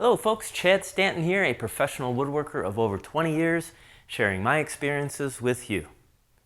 Hello folks, Chad Stanton here, a professional woodworker of over 20 years, sharing my experiences with you.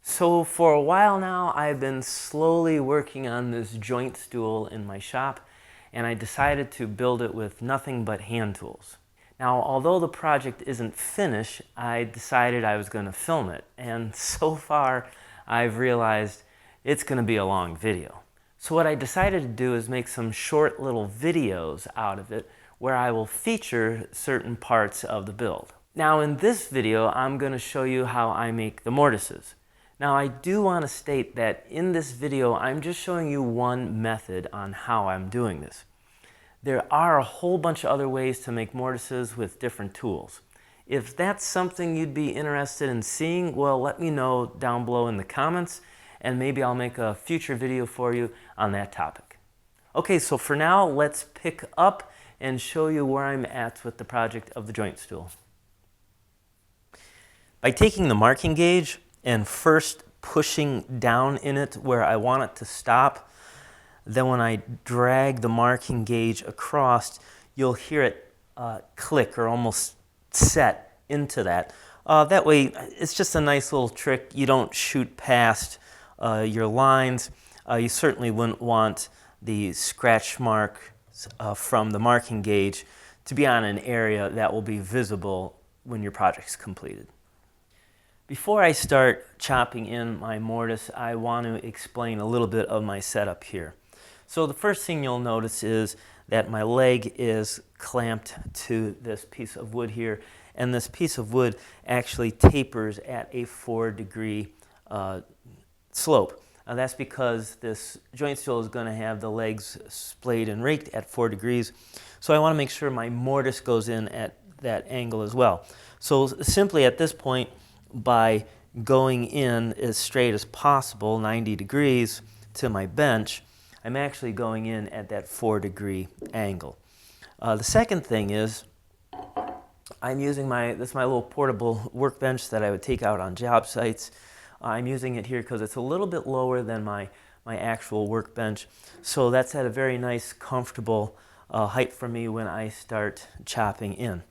So for a while now, I've been slowly working on this joint stool in my shop, and I decided to build it with nothing but hand tools. Now, although the project isn't finished, I decided I was going to film it, and so far I've realized it's going to be a long video. So what I decided to do is make some short little videos out of it where I will feature certain parts of the build. Now in this video, I'm going to show you how I make the mortises. Now I do want to state that in this video, I'm just showing you one method on how I'm doing this. There are a whole bunch of other ways to make mortises with different tools. If that's something you'd be interested in seeing, well, let me know down below in the comments, and maybe I'll make a future video for you on that topic. Okay, so for now, let's pick up and show you where I'm at with the project of the joint stool. By taking the marking gauge and first pushing down in it where I want it to stop, then when I drag the marking gauge across, you'll hear it click or almost set into that. That way, it's just a nice little trick. You don't shoot past your lines. You certainly wouldn't want the scratch mark from the marking gauge to be on an area that will be visible when your project's completed. Before I start chopping in my mortise, I want to explain a little bit of my setup here. So the first thing you'll notice is that my leg is clamped to this piece of wood here, and this piece of wood actually tapers at a 4-degree slope. That's because this joint stool is going to have the legs splayed and raked at 4 degrees. So I want to make sure my mortise goes in at that angle as well. So simply at this point, by going in as straight as possible, 90 degrees to my bench, I'm actually going in at that 4-degree angle. The second thing is I'm using this is my little portable workbench that I would take out on job sites. I'm using it here because it's a little bit lower than my actual workbench. So that's at a very nice, comfortable height for me when I start chopping in.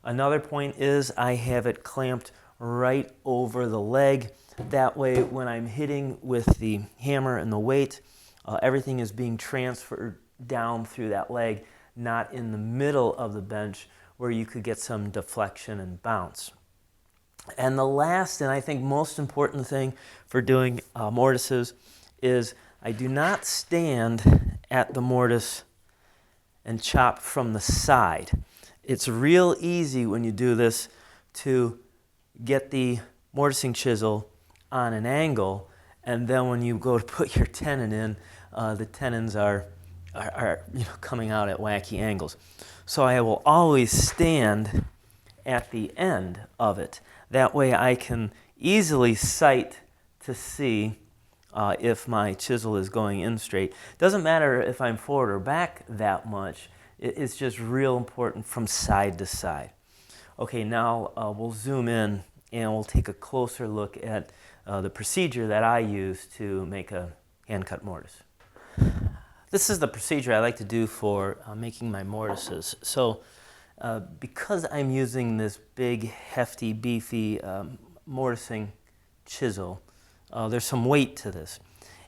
Another point is I have it clamped right over the leg. That way when I'm hitting with the hammer and the weight, everything is being transferred down through that leg, not in the middle of the bench where you could get some deflection and bounce. And the last, and I think most important thing for doing mortises is I do not stand at the mortise and chop from the side. It's real easy when you do this to get the mortising chisel on an angle, and then when you go to put your tenon in, the tenons are coming out at wacky angles. So I will always stand at the end of it. That way I can easily sight to see if my chisel is going in straight. Doesn't matter if I'm forward or back that much. It's just real important from side to side. Okay, now we'll zoom in and we'll take a closer look at the procedure that I use to make a hand-cut mortise. This is the procedure I like to do for making my mortises. So because I'm using this big, hefty, beefy mortising chisel, there's some weight to this.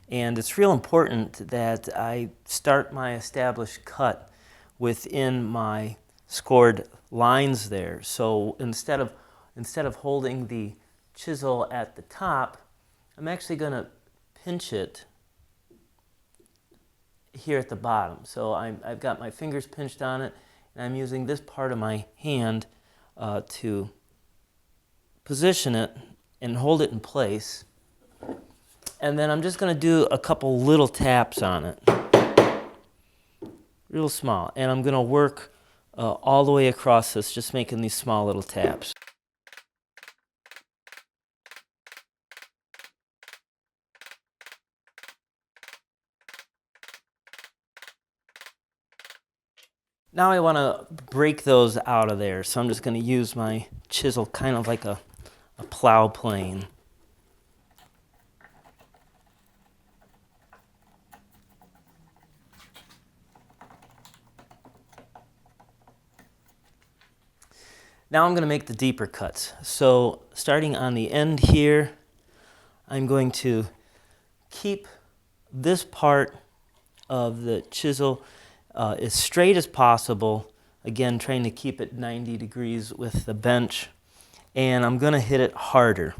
And it's real important that I start my established cut within my scored lines there. So instead of holding the chisel at the top, I'm actually going to pinch it here at the bottom. So I've got my fingers pinched on it, and I'm using this part of my hand to position it and hold it in place. And then I'm just going to do a couple little taps on it, real small. And I'm going to work all the way across this, just making these small little taps. Now I want to break those out of there, so I'm just going to use my chisel kind of like a plow plane. Now I'm going to make the deeper cuts. So starting on the end here, I'm going to keep this part of the chisel as straight as possible. Again, trying to keep it 90 degrees with the bench. And I'm going to hit it harder.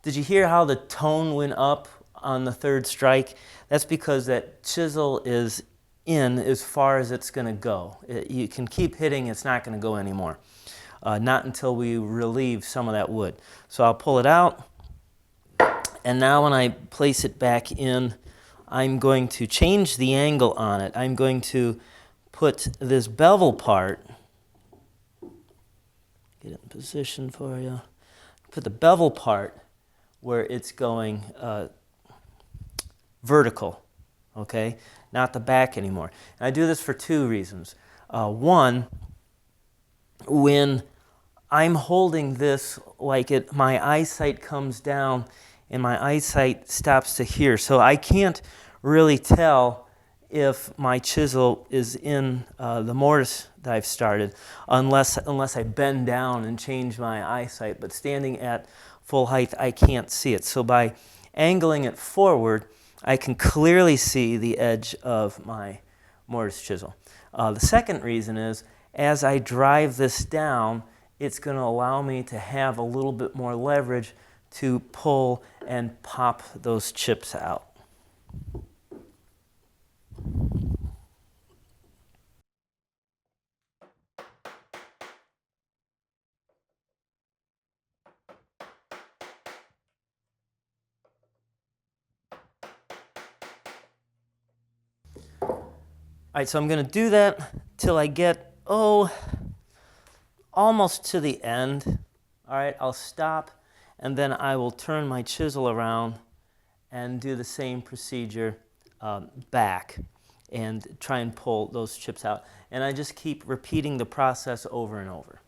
Did you hear how the tone went up on the third strike? That's because that chisel is in as far as it's going to go. You can keep hitting, it's not going to go anymore. Not until we relieve some of that wood. So I'll pull it out, and now when I place it back in, I'm going to change the angle on it. I'm going to put this bevel part, get it in position for you, put the bevel part where it's going vertical, okay? Not the back anymore. And I do this for two reasons. One, when I'm holding this like my eyesight comes down and my eyesight stops to here, so I can't really tell if my chisel is in the mortise that I've started unless I bend down and change my eyesight. But standing at full height, I can't see it. So by angling it forward, I can clearly see the edge of my mortise chisel. The second reason is, as I drive this down, it's going to allow me to have a little bit more leverage to pull and pop those chips out. All right, so I'm going to do that till I get, almost to the end. All right, I'll stop, and then I will turn my chisel around and do the same procedure back and try and pull those chips out. And I just keep repeating the process over and over.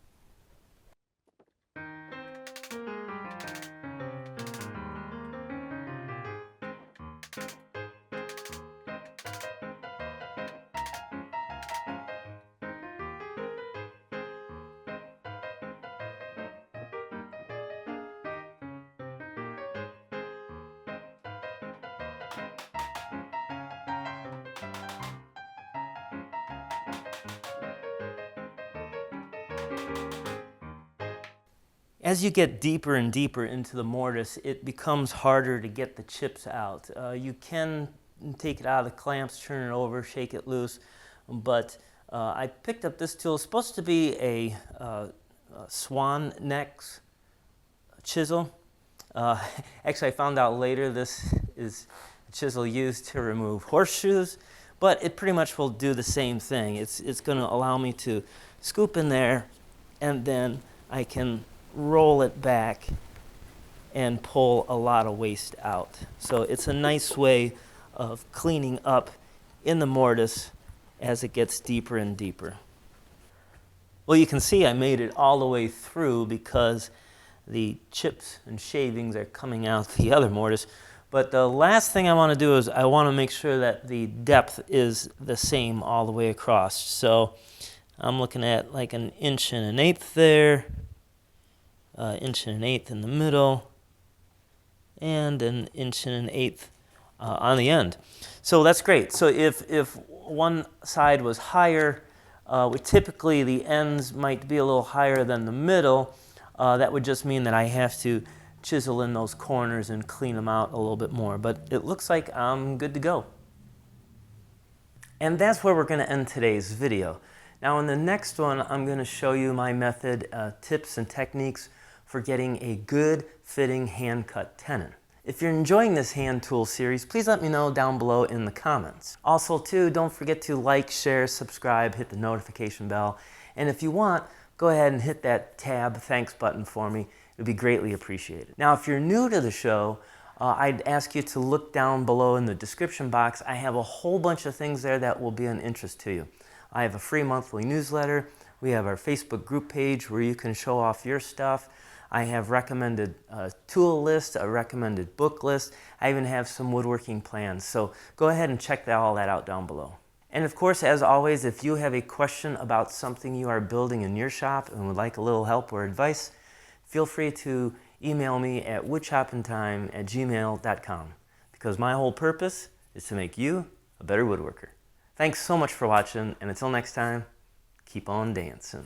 As you get deeper and deeper into the mortise, it becomes harder to get the chips out. You can take it out of the clamps, turn it over, shake it loose, but I picked up this tool. It's supposed to be a swan neck chisel. Actually, I found out later this is a chisel used to remove horseshoes, but it pretty much will do the same thing. It's going to allow me to scoop in there, and then I can roll it back and pull a lot of waste out. So it's a nice way of cleaning up in the mortise as it gets deeper and deeper. Well, you can see I made it all the way through because the chips and shavings are coming out the other mortise. But the last thing I want to do is I want to make sure that the depth is the same all the way across. So I'm looking at like 1 1/8 there, 1 1/8 in the middle, and 1 1/8 on the end. So that's great. So if one side was higher, typically the ends might be a little higher than the middle. That would just mean that I have to chisel in those corners and clean them out a little bit more. But it looks like I'm good to go. And that's where we're going to end today's video. Now in the next one, I'm going to show you my method, tips and techniques for getting a good fitting hand cut tenon. If you're enjoying this hand tool series, please let me know down below in the comments. Also too, don't forget to like, share, subscribe, hit the notification bell. And if you want, go ahead and hit that tab thanks button for me. It would be greatly appreciated. Now if you're new to the show, I'd ask you to look down below in the description box. I have a whole bunch of things there that will be of interest to you. I have a free monthly newsletter. We have our Facebook group page where you can show off your stuff. I have recommended tool lists, a recommended book list. I even have some woodworking plans. So go ahead and check all that out down below. And of course, as always, if you have a question about something you are building in your shop and would like a little help or advice, feel free to email me at woodchoppingtime@gmail.com, because my whole purpose is to make you a better woodworker. Thanks so much for watching, and until next time, keep on dancing.